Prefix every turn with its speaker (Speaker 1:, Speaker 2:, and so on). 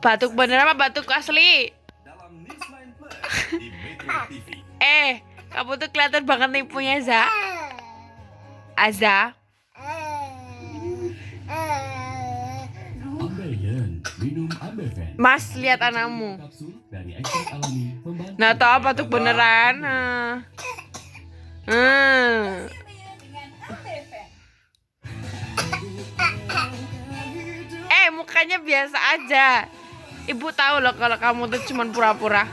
Speaker 1: Batuk bener apa batuk asli? Kamu tuh kelihatan banget nipunya, Za. Aza. Mas, lihat anakmu. Nah, tau batuk beneran. Mukanya biasa aja. Ibu tahu loh kalau kamu tuh cuma pura-pura.